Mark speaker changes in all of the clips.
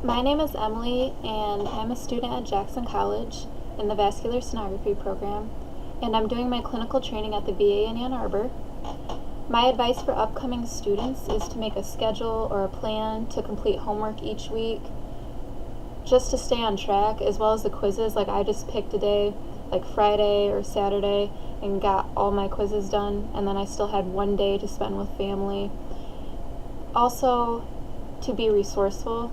Speaker 1: My name is Emily, and I'm a student at Jackson College in the Vascular Sonography program, and I'm doing my clinical training at the VA in Ann Arbor. My advice for upcoming students is to make a schedule or a plan to complete homework each week, just to stay on track, as well as the quizzes. Like, I just picked a day, like Friday or Saturday, and got all my quizzes done, and then I still had one day to spend with family. Also, to be resourceful.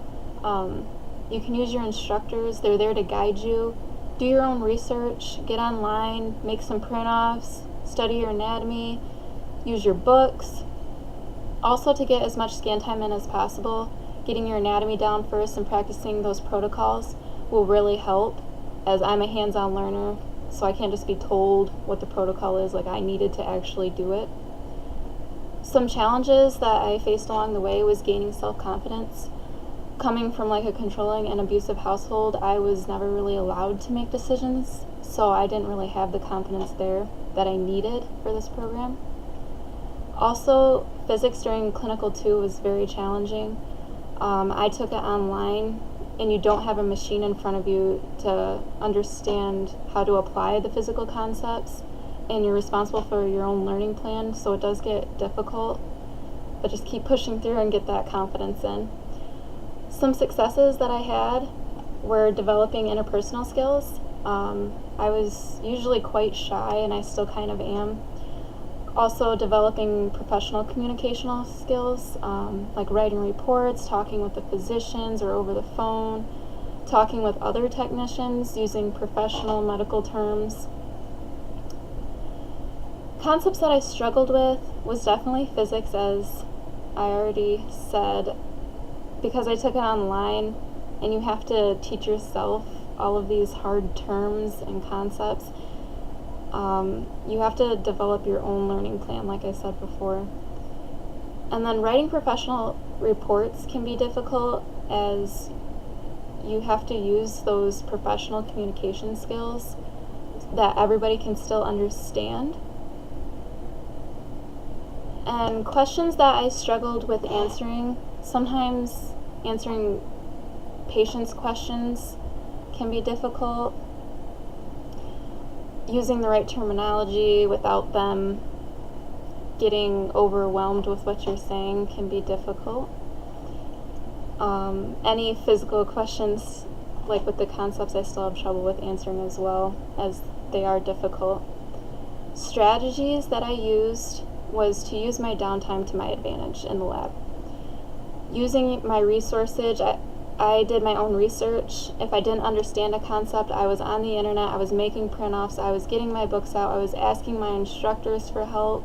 Speaker 1: You can use your instructors. They're there to guide you. Do your own research, get online, make some print-offs, study your anatomy, use your books. Also, to get as much scan time in as possible, getting your anatomy down first and practicing those protocols will really help, as I'm a hands-on learner, so I can't just be told what the protocol is. Like, I needed to actually do it. Some challenges that I faced along the way was gaining self-confidence. Coming from like a controlling and abusive household, I was never really allowed to make decisions, so I didn't really have the confidence there that I needed for this program. Also, physics during Clinical 2 was very challenging. I took it online, and you don't have a machine in front of you to understand how to apply the physical concepts, and you're responsible for your own learning plan, so it does get difficult, but just keep pushing through and get that confidence in. Some successes that I had were developing interpersonal skills. I was usually quite shy, and I still kind of am. Also developing professional communicational skills, like writing reports, talking with the physicians or over the phone, talking with other technicians using professional medical terms. Concepts that I struggled with was definitely physics, as I already said, because I took it online and you have to teach yourself all of these hard terms and concepts. You have to develop your own learning plan, like I said before. And then writing professional reports can be difficult, as you have to use those professional communication skills that everybody can still understand. And questions that I struggled with answering, sometimes answering patients' questions can be difficult. Using the right terminology without them getting overwhelmed with what you're saying can be difficult. Any physical questions, like with the concepts, I still have trouble with answering as well, as they are difficult. Strategies that I used was to use my downtime to my advantage in the lab. Using my resources, I did my own research. If I didn't understand a concept, I was on the internet, I was making print-offs, I was getting my books out, I was asking my instructors for help.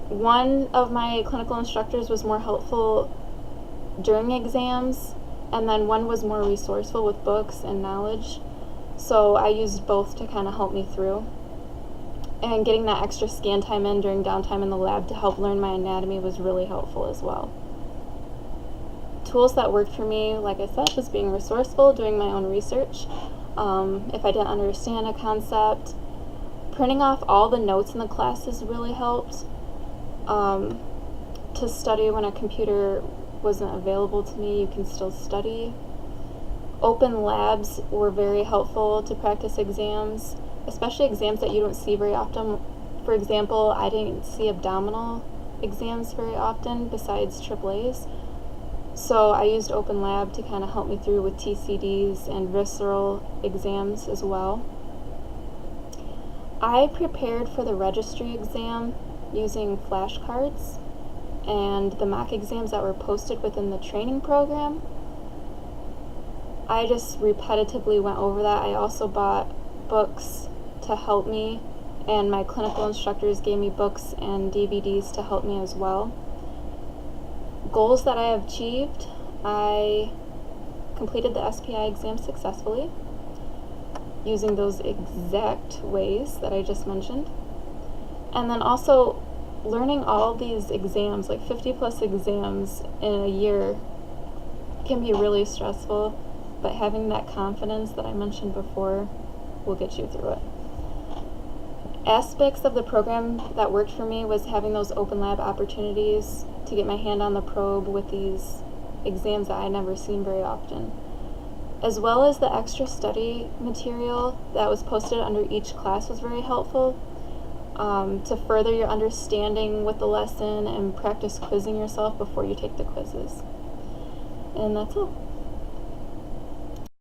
Speaker 1: One of my clinical instructors was more helpful during exams, and then one was more resourceful with books and knowledge. So I used both to kind of help me through. And getting that extra scan time in during downtime in the lab to help learn my anatomy was really helpful as well. Tools that worked for me, like I said, was being resourceful, doing my own research. If I didn't understand a concept, printing off all the notes in the classes really helped. To study when a computer wasn't available to me, you can still study. Open labs were very helpful to practice exams, especially exams that you don't see very often. For example, I didn't see abdominal exams very often besides AAAs. So I used Open Lab to kind of help me through with TCDs and visceral exams as well. I prepared for the registry exam using flashcards and the mock exams that were posted within the training program. I just repetitively went over that. I also bought books to help me, and my clinical instructors gave me books and DVDs to help me as well. Goals that I have achieved: I completed the SPI exam successfully using those exact ways that I just mentioned. And then also learning all these exams, like 50 plus exams in a year, can be really stressful, but having that confidence that I mentioned before will get you through it. Aspects of the program that worked for me was having those open lab opportunities, to get my hand on the probe with these exams that I had never seen very often. As well as the extra study material that was posted under each class was very helpful to further your understanding with the lesson and practice quizzing yourself before you take the quizzes. And that's all.